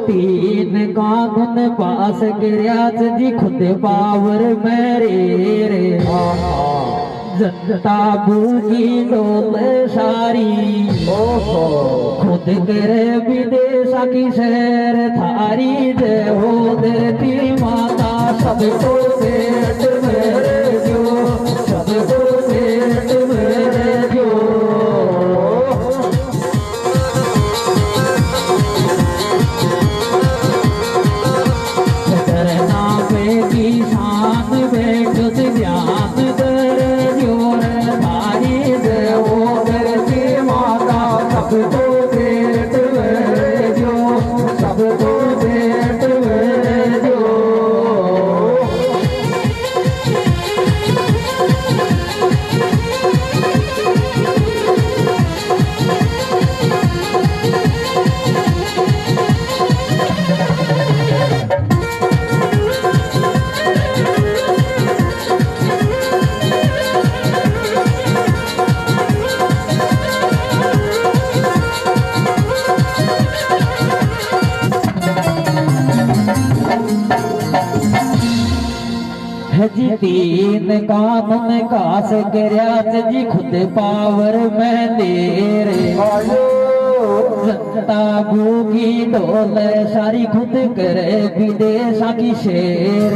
तीन कानून पास गिरया जी खुद पावर मेरे रे जनता भूखी डोल सारी खुद करे विदेशा की शहर थारी जय हो देती माता सबको सेठ मेरे जो सबको सेठ मेरे जो करना पे की शान बैठ ध्यान कर जोर थारी जय हो देती माता सबको सेठ मेरे जो सबको सेठ मेरे जो जी तीन कानून कास गिरया जी खुद पावर में दे रे जनता भूखी डोल सारी खुद करे विदेशा की शेर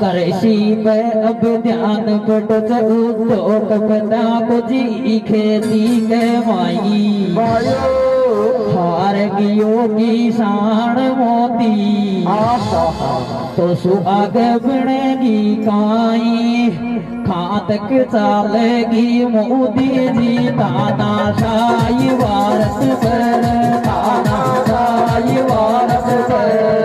कृषि पे अब ध्यान पट उद्योग पता को जी खेती के माई हार गियो किसान मोती तो सुहागे बनेगी काई खातक चालेगी मोदी जी तानाशाही भारत पर तानाशाही भारत पर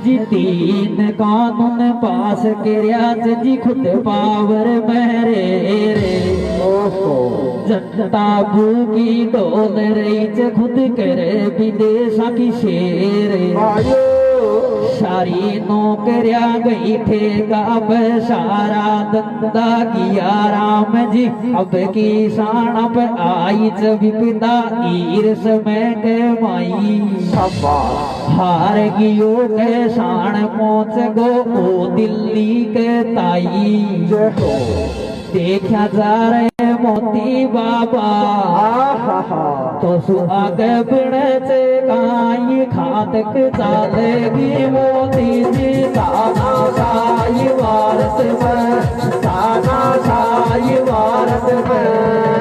जी तीन कानून पास गिरया जी खुद पावर मेरे रे जनता भूखी डोल रही खुद करे विदेशा की शेर सारी नौकरिया गई ठेका पे सारा धंधा किया राम जी अब किसान पे आई विपदा ईर्ष में के माई हार गियो के शान पहुंच गो ओ दिल्ली के ताई देखा जा रहे मोती बाबा तो सुहागे बिड़े से काई खातक चालेगी मोती जी ताना शाही भारत में ताना शाही भारत में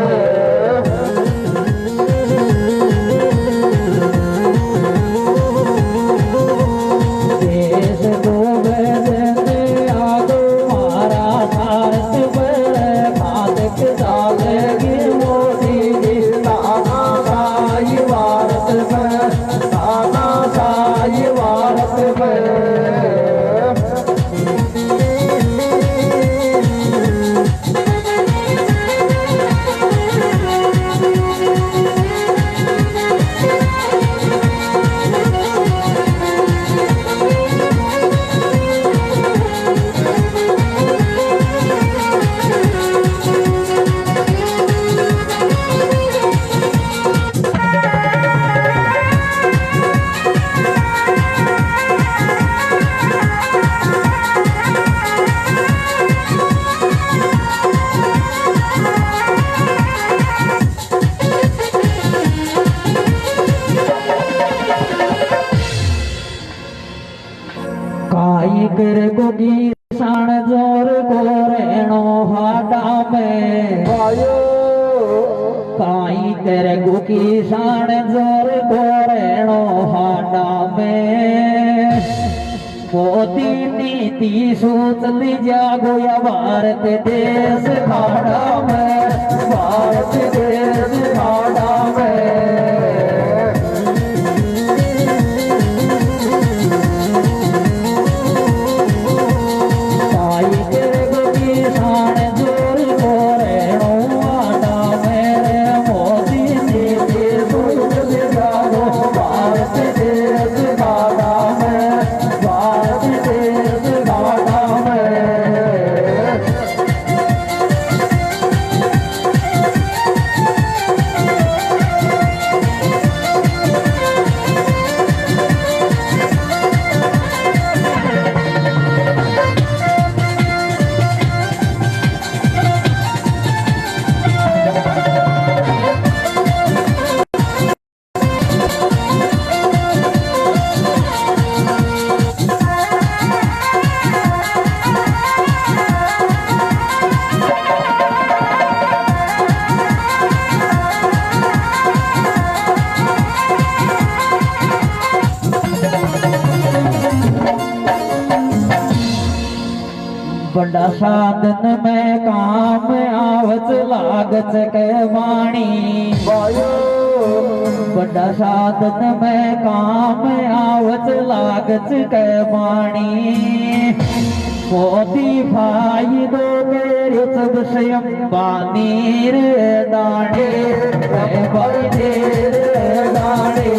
तेरे को किसान जोर को रहनो हाडा में काई तेरे को किसान जोर को रहनो हाडा में मोदी नीति सोच ली जागो या भारत देश खाड़ा में भारत देश खाड़ा में बड़ा साधन में काम आवत लागत के वाणी बड़ा साधन में काम आवत लागत के वाणी मोदी भाई दो मेरे सब स्वयं बानीर दाने बानीर दाने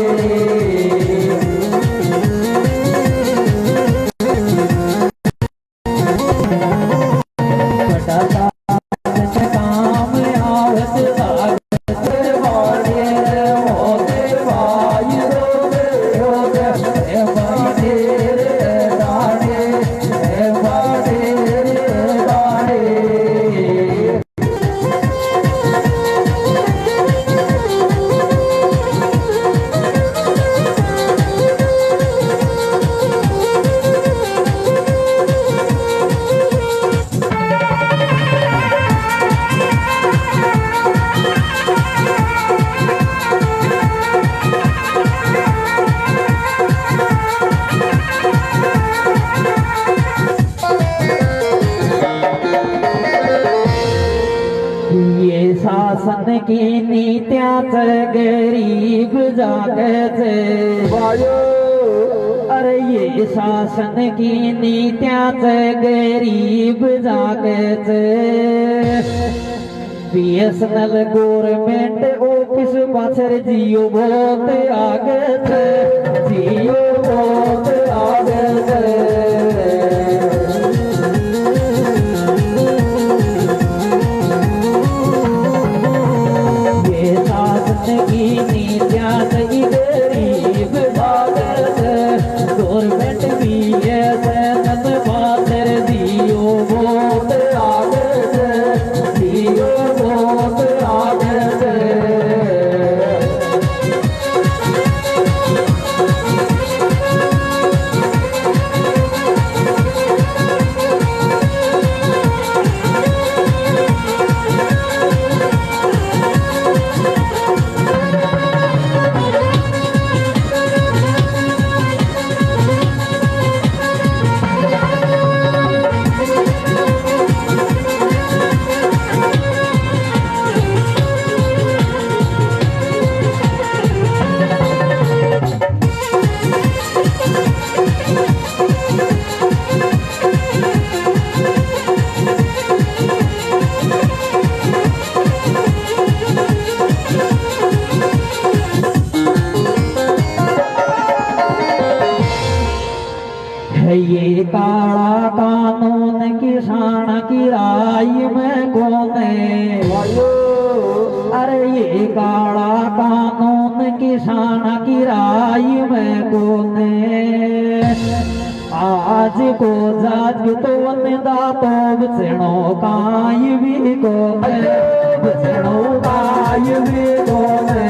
शासन की नीतियां गरीब जागते अरे ये शासन की नीतियां गरीब जागते बीएसएनएल गवर्नमेंट ऑफिस पाछर जियो बहुत आगे थे जियो बहुत आगे थे की नीतियां गरीब जागत गवर्नमेंट भी है सैनत पाथर दियो बहुत आगत दियो बहुत आगत ये काला कानून किसान की राय में कोने अरे ये काला कानून किसान की राय में कोने आज को जाज तो वंदा तो बचनो काय भी कोने बचनो काय भी कोने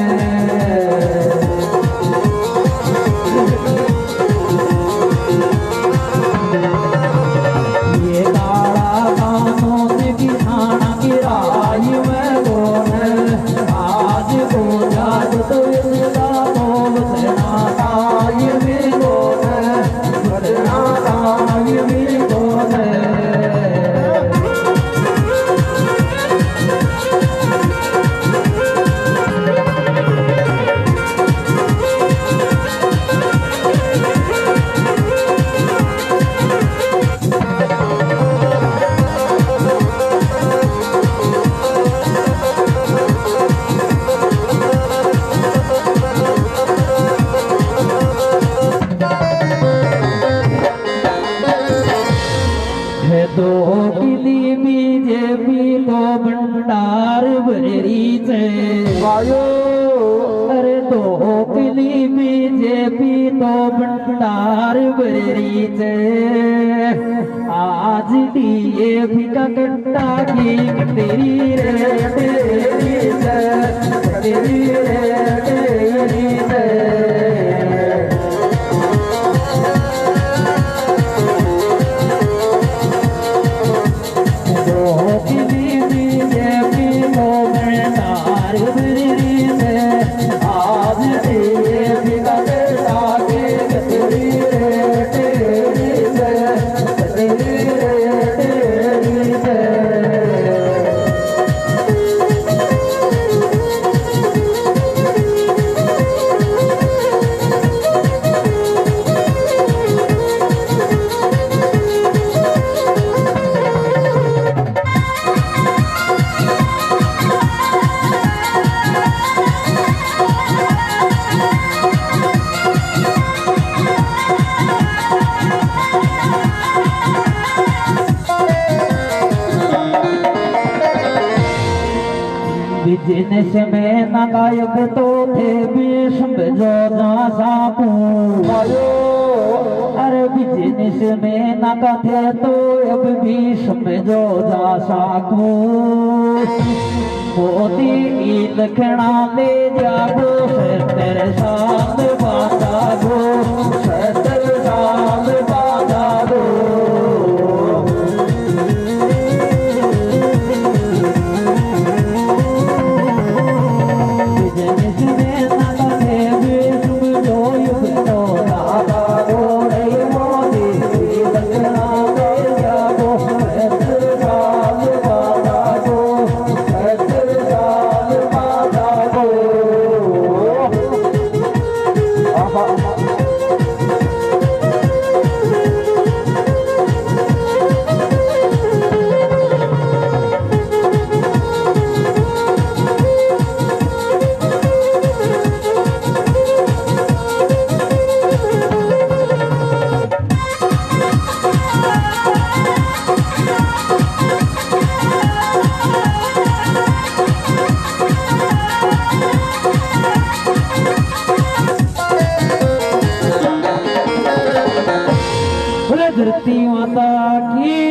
दो किली बीजेपी तो भंडार भरी थे वायो अरे दो किली बीजेपी तो भंडार भरी थे आज डीएपी का कट्टा की तेरी रे तेरी रे तेरी रे तेरी रे बिजनेस में नागायक तो थे भीष्म जोधा साकू अरे बिजनेस में नागा थे तो अब भीष्म जोधा साकू मोदी ईद खड़ा ले जागो तेरे साथ बाधा गो तेरे साथ बाधा गो धरती माता की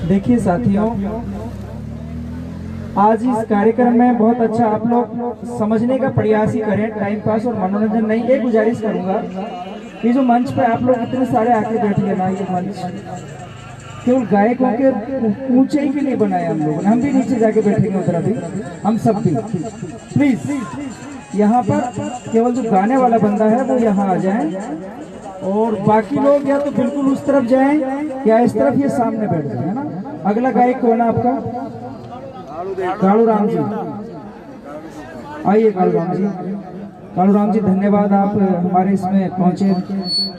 देखिए साथियों, आज इस कार्यक्रम में बहुत अच्छा आप लोग समझने का प्रयास ही करें, टाइम पास और मनोरंजन नहीं। एक गुजारिश करूंगा, ये जो मंच पे आप लोग इतने सारे आके बैठे ना, ये मंच केवल गायकों के ऊंचाई के लिए बनाया हम लोगों ने। हम भी नीचे जाके बैठेंगे उधर अभी, हम सब भी। प्लीज यहाँ पर केवल जो गाने वाला बंदा है वो यहाँ आ जाए, और बाकी लोग या तो बिल्कुल उस तरफ जाएं या इस तरफ ये सामने बैठ जाए, है ना। अगला गायक कौन है आपका? कालू राम जी, आइए कालू राम जी। कालू राम जी धन्यवाद, आप हमारे इसमें पहुंचे,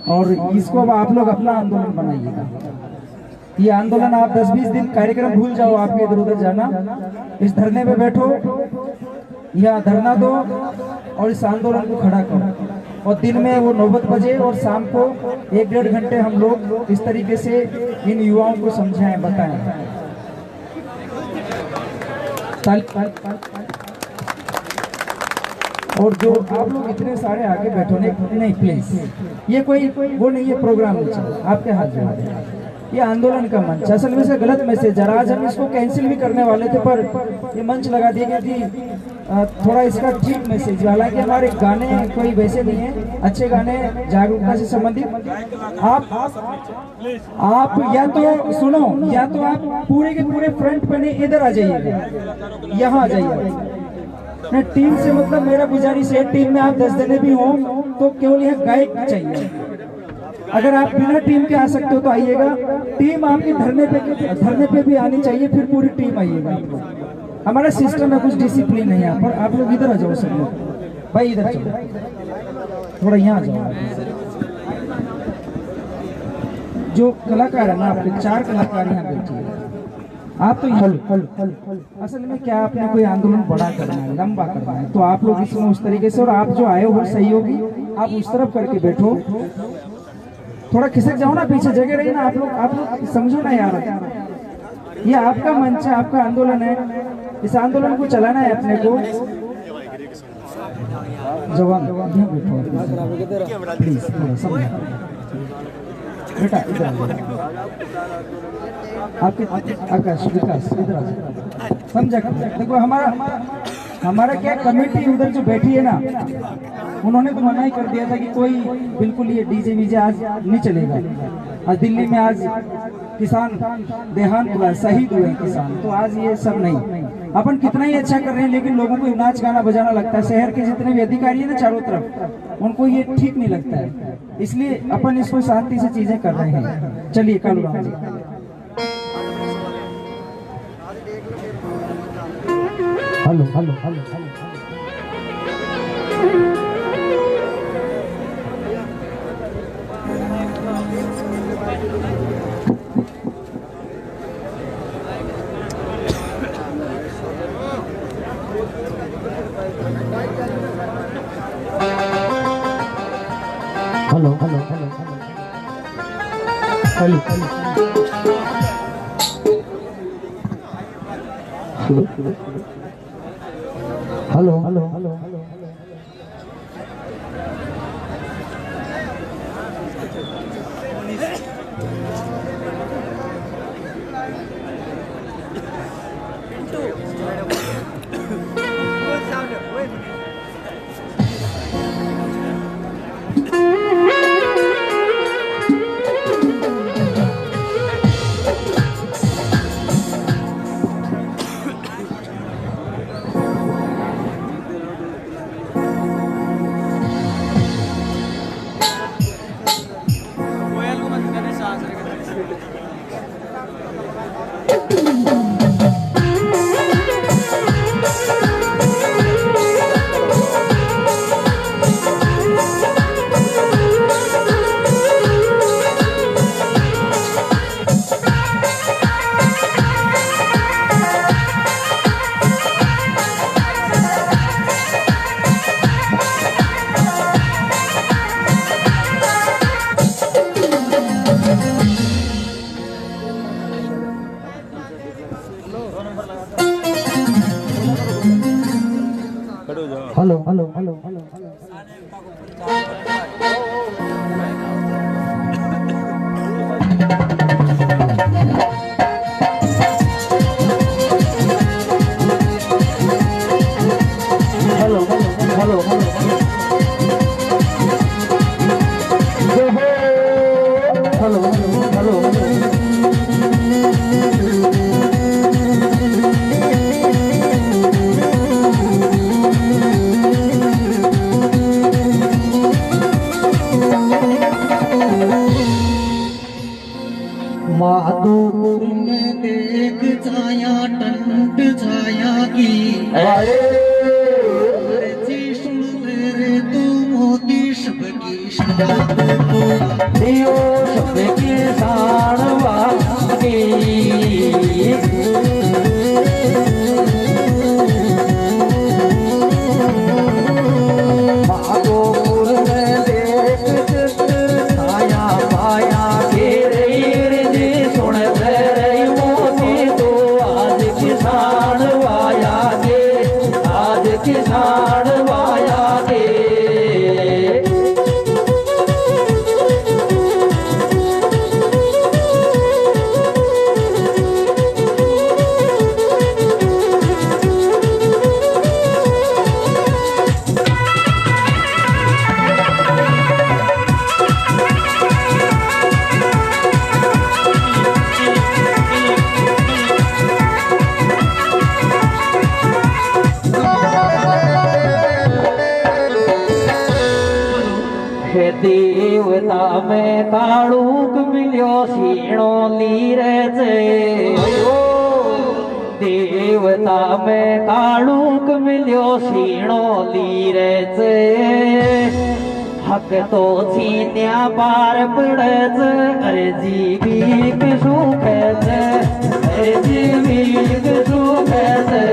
और इसको अब आप लोग अपना आंदोलन बनाइएगा। ये आंदोलन आप 10-20 दिन कार्यक्रम भूल जाओ, आपके इधर उधर जाना, इस धरने पे बैठो, यहाँ धरना दो और इस आंदोलन को खड़ा करो। और दिन में वो 9 बजे और शाम को 1-1.5 घंटे हम लोग इस तरीके से इन युवाओं को समझाएं, बताएं। और जो आप लोग इतने सारे आगे बैठो नहीं प्लीज, ये कोई वो नहीं है प्रोग्राम, आपके हाथ में ये आंदोलन का मंच। असल में से गलत मैसेज है, आज हम इसको कैंसिल भी करने वाले थे, पर ये मंच लगा दिया कि थोड़ा इसका ठीक मैसेज। हालांकि हमारे गाने कोई वैसे नहीं है, अच्छे गाने जागरूकता से संबंधित। आप या तो सुनो, या तो आप पूरे के पूरे फ्रंट पे नहीं, इधर आ जाइए, यहाँ आ जाइए। टीम से मतलब मेरा गुजारिश है, टीम में आप 10 जने भी हो तो केवल यह गायक चाहिए। अगर आप बिना टीम के आ सकते हो तो आइएगा, टीम आपके धरने पे भी आनी चाहिए, फिर पूरी टीम आइएगा। हमारा सिस्टम है, कुछ डिसिप्लिन है यहाँ पर। आप लोग इधर आ जाओ, सब लोग भाई इधर चलो, थोड़ा यहाँ आ जाओ। जो कलाकार है ना, आपके 4 कलाकार यहाँ बैठे हैं, आप तो असल में क्या आपने कोई आंदोलन बड़ा करना है, लंबा करना है, तो आप लोग इसमें उस तरीके से, और आप जो आए हो सहयोगी आप उस तरफ करके बैठो, थोड़ा खिसक जाओ ना, पीछे जगह रही ना। आप लोग समझो ना यार, ये आपका मंच है, आपका आंदोलन है, इस आंदोलन को चलाना है अपने को। जवान बैठो प्लीज, बेटा इधर आपके आकाश विकास इधर आ, समझा। देखो हमारा क्या कमेटी उधर जो बैठी है ना, उन्होंने तो मना ही कर दिया था कि कोई बिल्कुल ये डीजे वीजे आज नहीं चलेगा। आज दिल्ली में आज किसान देहांत हुआ, शहीद हुए किसान, तो आज ये सब नहीं। अपन कितना ही अच्छा कर रहे हैं, लेकिन लोगों को नाच गाना बजाना लगता है। शहर के जितने भी अधिकारी है ना चारों तरफ, उनको ये ठीक नहीं लगता है, इसलिए अपन इसको शांति से चीजें कर रहे हैं। चलिए Kalu Ram ji. Hello hello hello hello hello hello hello hello hello hello hello hello hello hello hello Madhopur में देख छाया टंट छाया की, अरे सुन रे तू मोती सबकी दियो सबकी साड़वा की। देवता में कालूक मिलो सीणो लीरे जे, देवता में कालूक मिलो सीणो लीरे जे। हक तो छीन्या पार पड़े जे, अरे जी भी सुख जे। जीविक सुख से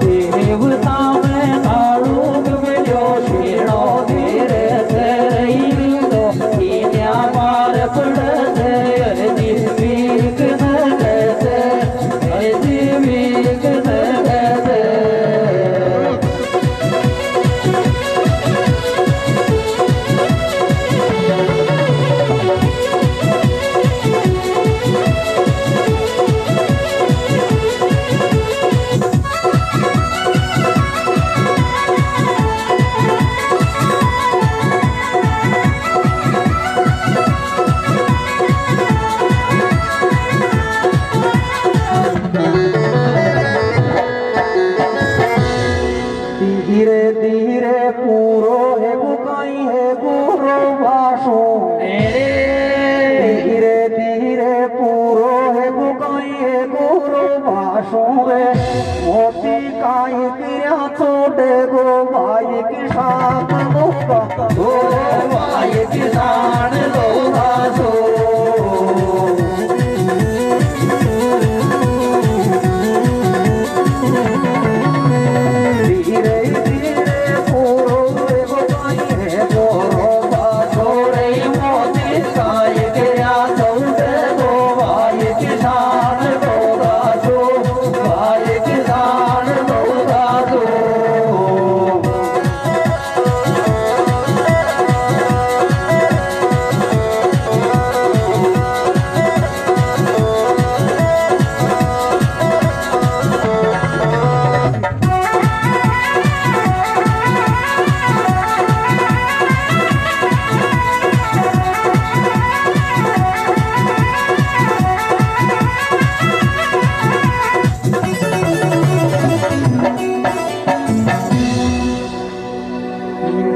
देवता में कालूक मिलो शीणो धीरे से रही दो कीन्या मार पड़ से जीविक न कैसे जीविक न कैसे धीरे धीरे पूरो है गुकाई है गुरु भाषो धीरे धीरे पूरो है गुकाई है गुरु भाषो रे मोती काई क्रिया छोटे गो भाई किसान दोगा गो भाई किसान दोगा सो धीरे धीरे पूरो गोपाई है गोरो छोड़े मोती काय गया चौदे गो भाई किसान दोगा जो भाई किसान दोगा जो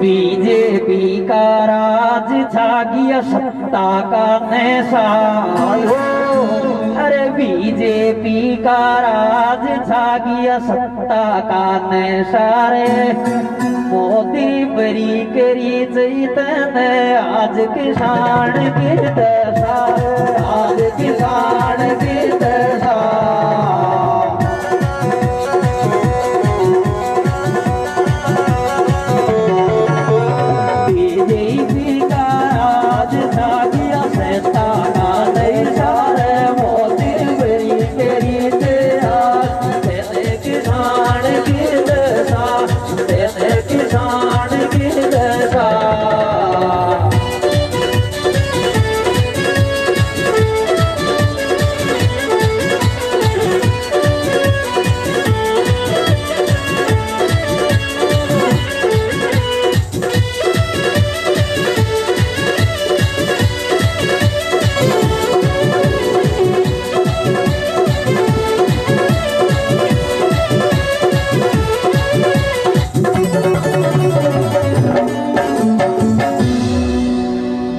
बीजेपी का राज छा गया सत्ता का नशा अरे बीजेपी का राज छा गया सत्ता का नशा रे मोदी बरी करी चैतन आज किसान की दशा आज किसान की दशा बीजेपी का राज छा गया सत्ता का नशा रे मोदी बरी करी किसान की दशा किसान की दशा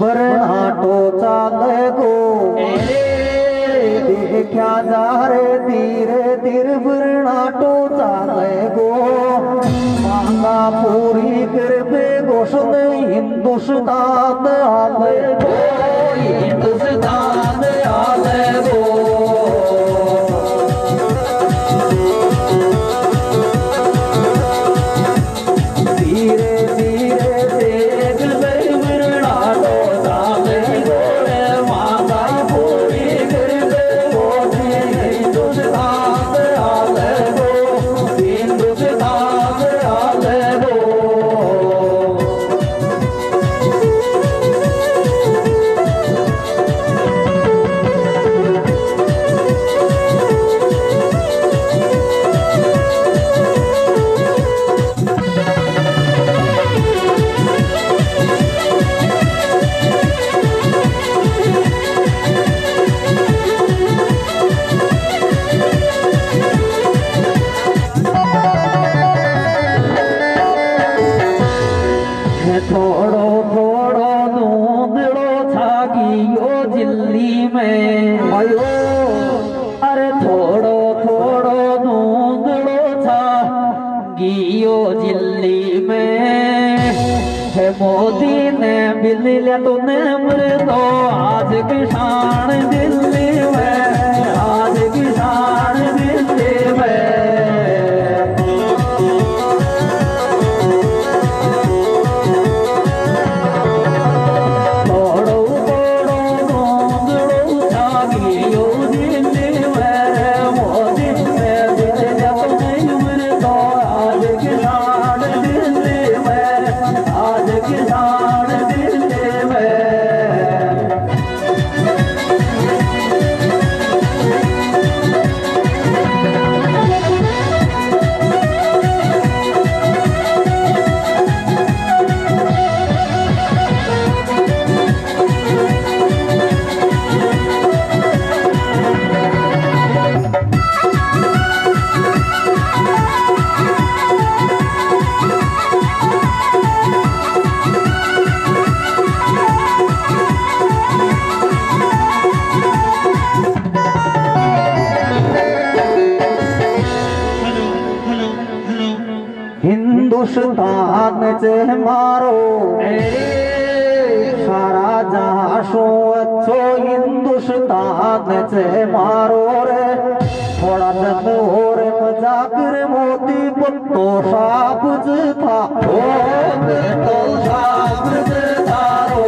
बरनाटो चाले गो देखा जा रे धीरे धीरे बरनाटो चाले गो मांगा पूरी कर दे घोषण हिंदुस्तान आले गो हिंदुस्तान आले गो धीरे धीरे देख ले बरनाटो चाले गो रे मांगा पूरी कर दे घोषण हिंदुस्तान आले गो हिंदुस्तान आले गो लिया तूने मृदो आज किसान दिल्ली में, आज किसान दिल्ली में। तोड़ो तोड़ो गोंदड़ो छागियो दिल्ली में, मोदी में दिल लिया तूने मृदो आज किसान दिल्ली में, आज किसान दिल्ली में। हिंदुस्तान से मारो सारा जहां सो अच्छो, हिंदुस्तान से मारो रे थोड़ा दिन और मजाकर मोदी पत्तो साबज था, तो साबज थारो।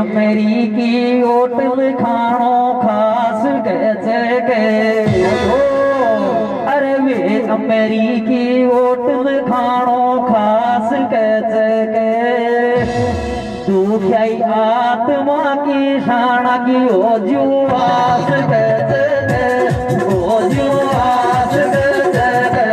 अमेरिकी होटल खानो खास कैसे के, अरे वे अमेरिकी होटल खानो खास कैसे के। तू क्या आत्मा की शाना की हो जुआस कैसे के, हो जुआस कैसे के।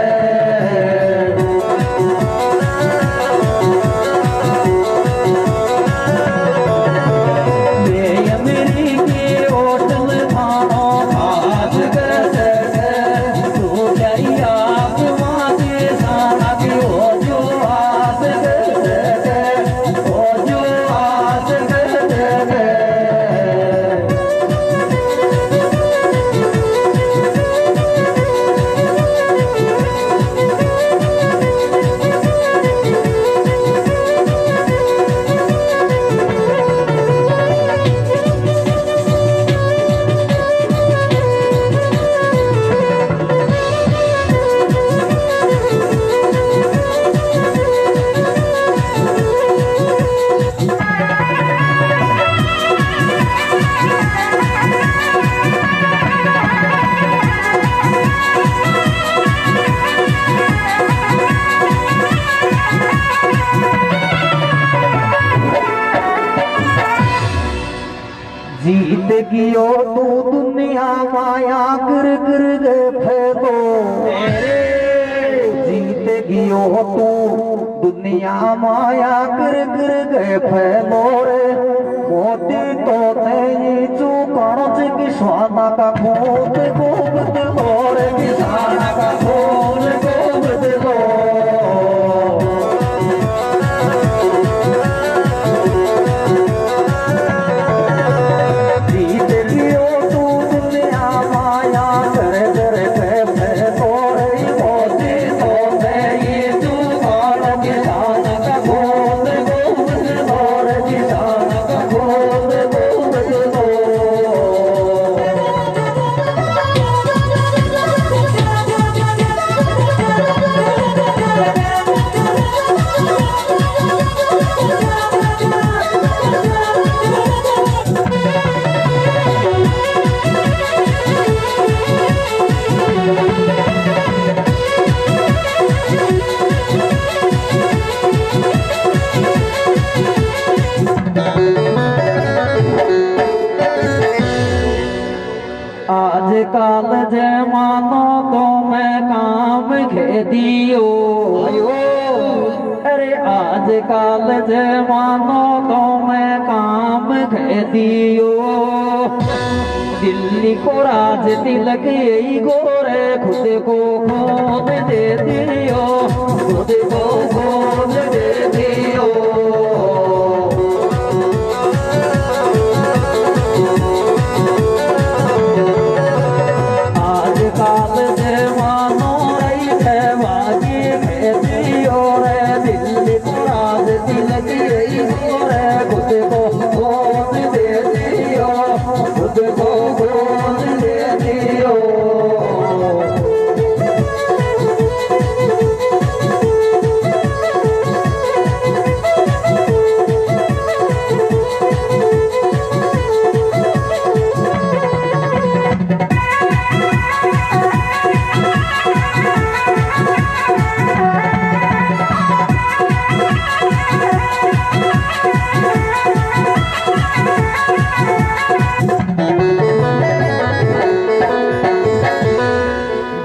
जीत गियो तू दुनिया माया गिर गिर गए फेंको, जीत गियो तू दुनिया माया गिर गिर गए फैलो रे। मोदी तो नहीं चुकानो से किसाना का खून गोबद मोरे, किसाना का खून गोबद हो। काल जे मानो तो मैं काम खेदियो अरे आज काल जे मानो तो मैं काम खेदियो दिल्ली को राज तिलक यही गोरे खुद को खोद दे दियो खुद को खोद दे दियो आज काल जे मानो रही है बागी में दियो रे दिल्ली को राज तिलक यही गोरे खुद को खोद दे दियो खुद को खोद दे दियो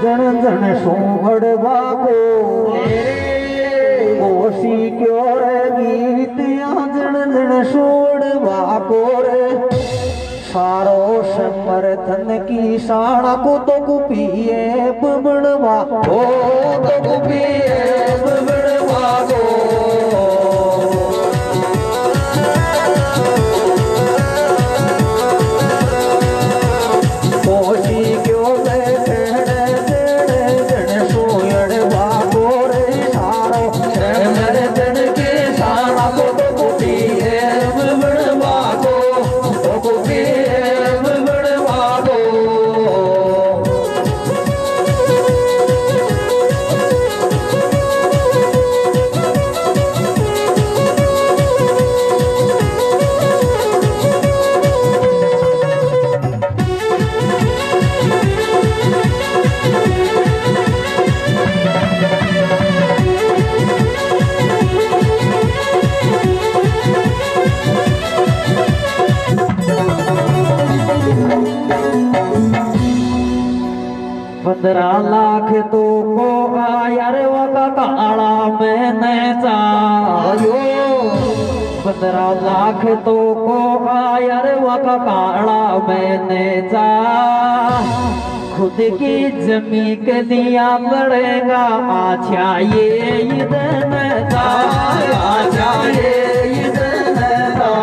जन जन सोहड़वा को गोशी क्यों रे गीत जन जन सोड़वा को रे सारो समर्थन की साड़ा को तो कुपिए बबड़वा ओ तो कुपिए बबड़वा को गोशी क्यों पंद्रह लाख तो को आयर वका काला मैंने चायो 15 लाख तो को आयर वका काला मैंने चा खुद की जमी के दिया पड़ेगा अच्छा ये इधन था अच्छा ये इधन था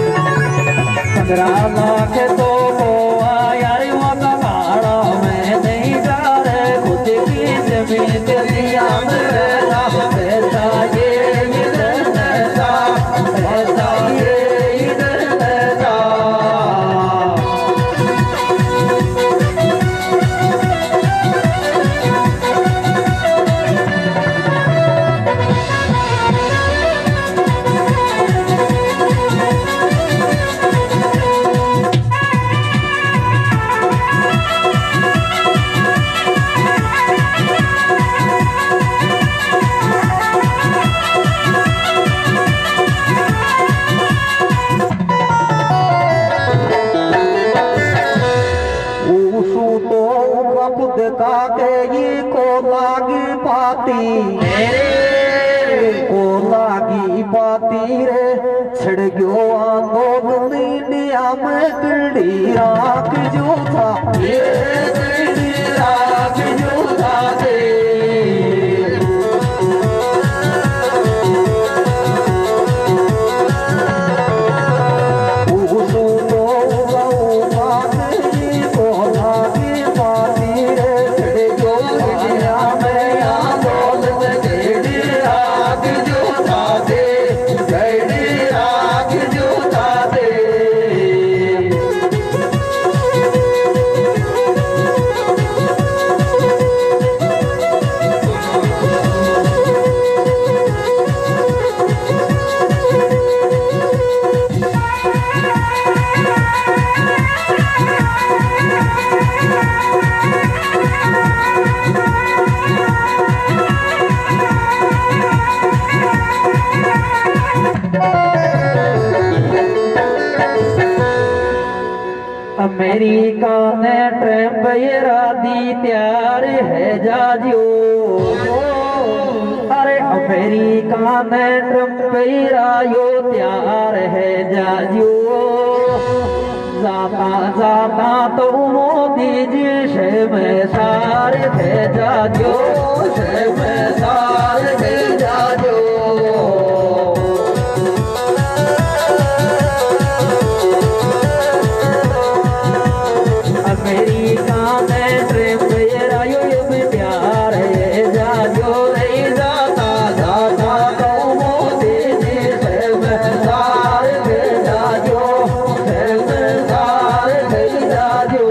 15 लाख तो को यार वका काड़ा मैं नहीं जा रे खुद की जमीन दिया मेरा पैसा ये इधर था पैसा ये इधर था के ये को लागी पाती को लागी पाती रे छिड़ गयो आंदोलन इंडिया में किड़ी राख जो था ये किड़ी राख जो था दे अमेरिका ने ट्रम्प दी तैयार है जाजियो। अरे अमेरिका ने ट्रम्प यो तैयार है जाजियो। जाता जाता तो मोदी जी से में सार है जाजियो, से में सार है जाजियो। अमेरिका में ट्रम्प यो भी प्यार है जाजो। नहीं जाता जाता तो मोदी जी से सार है जाजो, से सार है जाजो।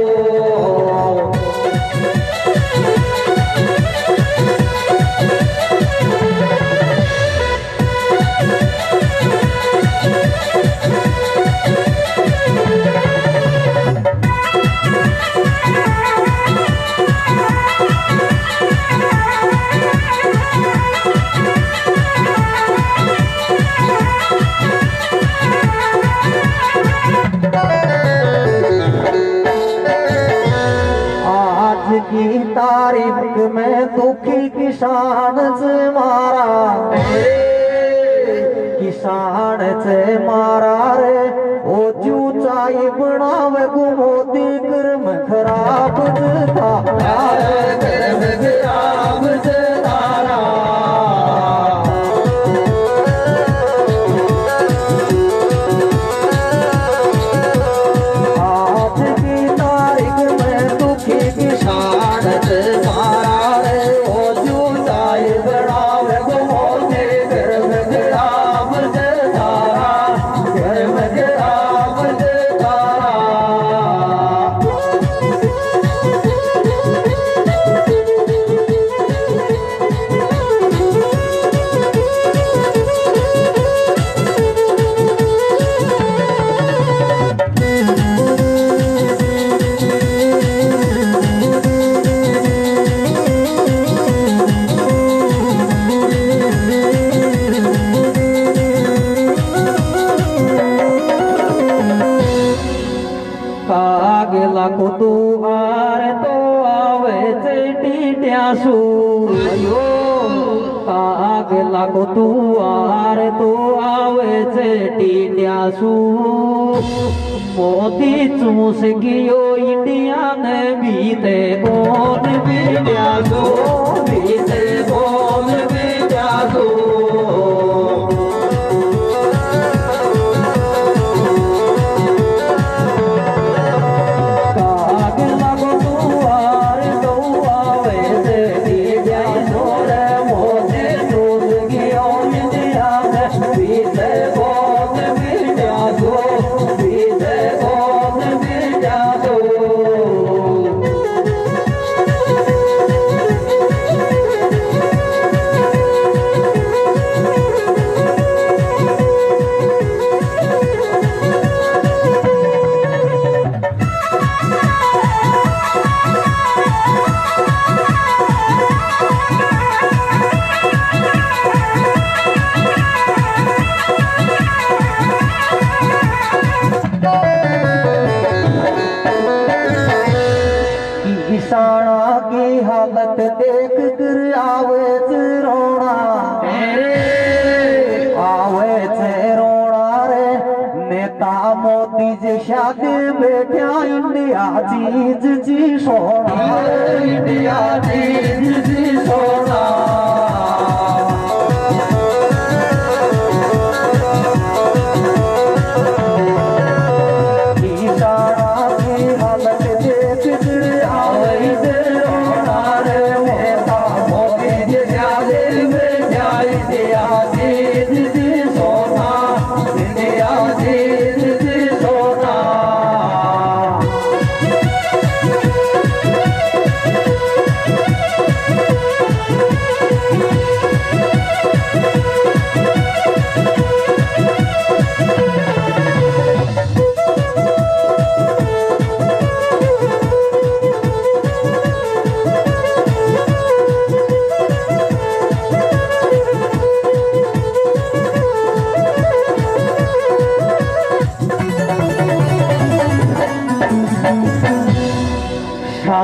की तारीख में दुखी किसान से मारा, किसान से मारा रे। ओ चूचाई बनावे मोदी कर्म खराब था, कर्म खराब से तारा। आज की तारीख में दुखी किसान से मारा रे। ओ चूचाई बनावे मोदी कर्म खराब से तारा, कर्म खराब से तारा। कागला को तू आर तो आवे टीट्यासू। कागला को तू आर तो आवे टीट्यासू। मोदी चूस गियो इंडिया ने बीते कौन बीट्यासू, बीते कौन बीट्यासू। किसाना की हालत देख कर आवे रोना, आवे रोना रे। नेता मोदी जी शादी बैठा इंडिया चीज जी सोना, इंडिया चीज जी सोना।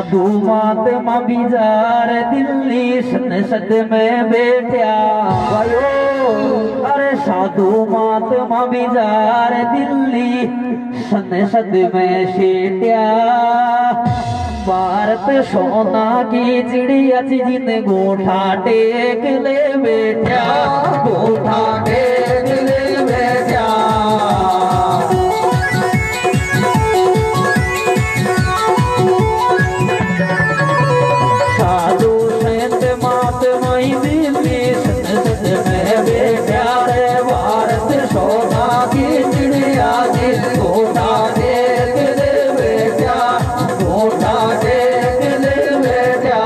साधु महात्मा बिजार दिल्ली संसद में बैठा अरे साधु महात्मा बिजार दिल्ली संसद में सेट्या भारत सोना की चिड़िया जिन गोठा टेक ले बैठा गोठा टेक ले बैठा साधु संत महात्मा दिल्ली संसद में बैठा रे भारत सोना की चिड़िया जिन गोठा टेक ले बैठा गोठा टेक ले बैठा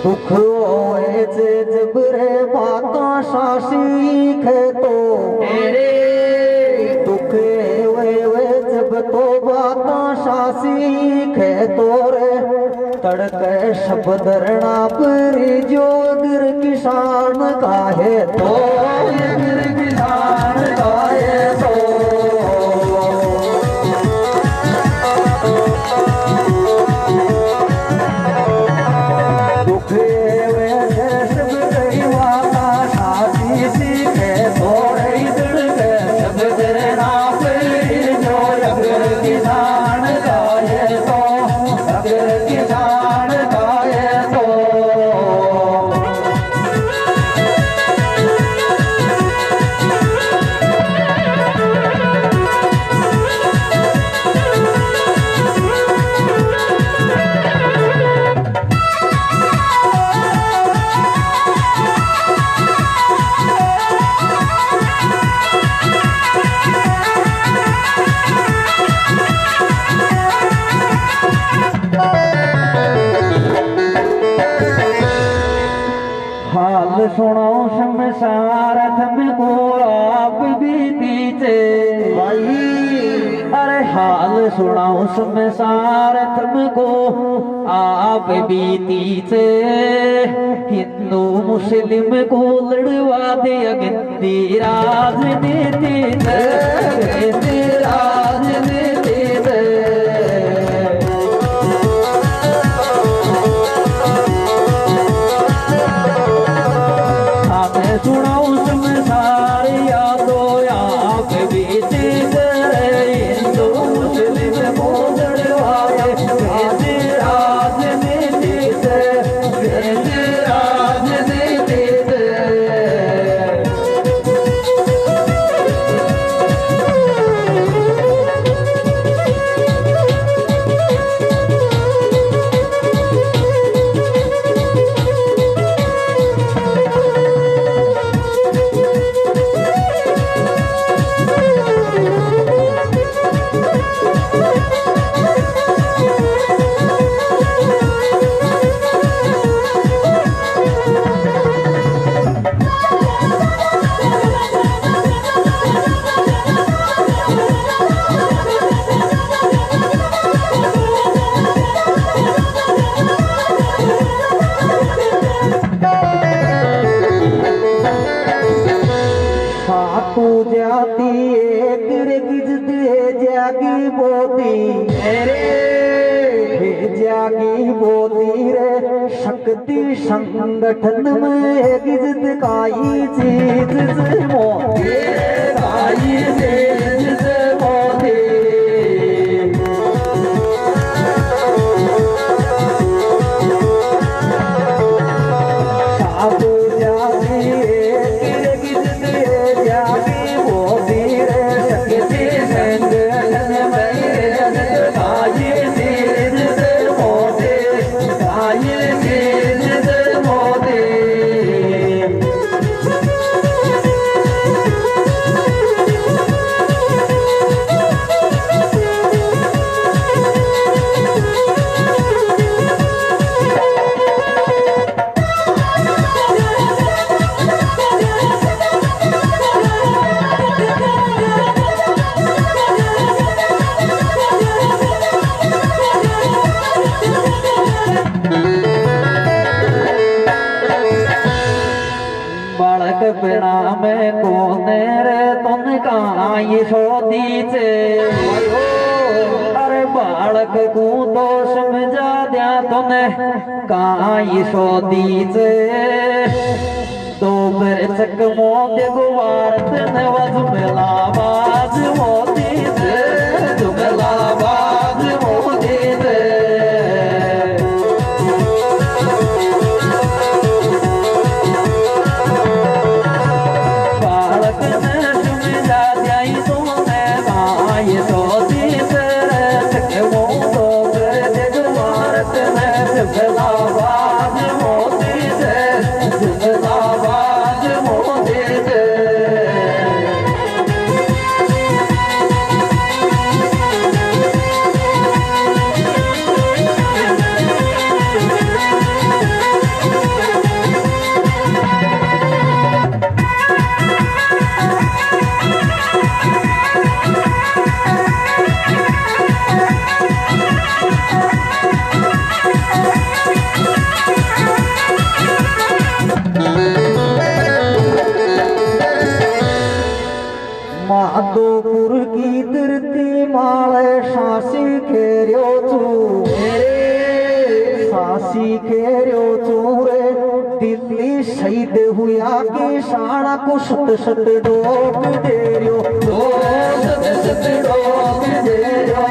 दुख होए जे जब रे बाता सीख तो दुख वे जब तो बाता सीख तो रे तड़के शब्दरणा पर जो गिर किसान काहे तो गिर किसान काहे तो हाल सुनो शमशार तुमको आप बीती थे भाई अरे हाल सुनाओ शमशार तुमको आप बीती थे हिंदू मुस्लिम को लड़वा दे गंदी राजनीति गंदी राजनीति सुनाओ शमशार यादो आप बीत करे हिंदू मुस्लिम को लड़वाए राजनीति से राजनीति से जाती एक जागी बोती जागी बोती रे शक्ति संगठन में गिजत काई चीज से मोती काई चीज से मोती साधु जाती एक गिजत जागी बोती रे शक्ति संगठन में काई चीज से मोती काई चीज से मोती पिणा में कोने रे तुन काई सोती चे अरे बालक को तो समझा दिया तूने काई सोती चे दो बेचक मोदे गुवारत ने वजुमेला बाज मोती चे जुमेला बाज मोती चे माधोपुर की धरती माले सासी खेरियो चू सासी खेरियो चू रे दिल्ली शहीद हुआ की साड़ा को सत सत डोब दे रियो डोब दे रियो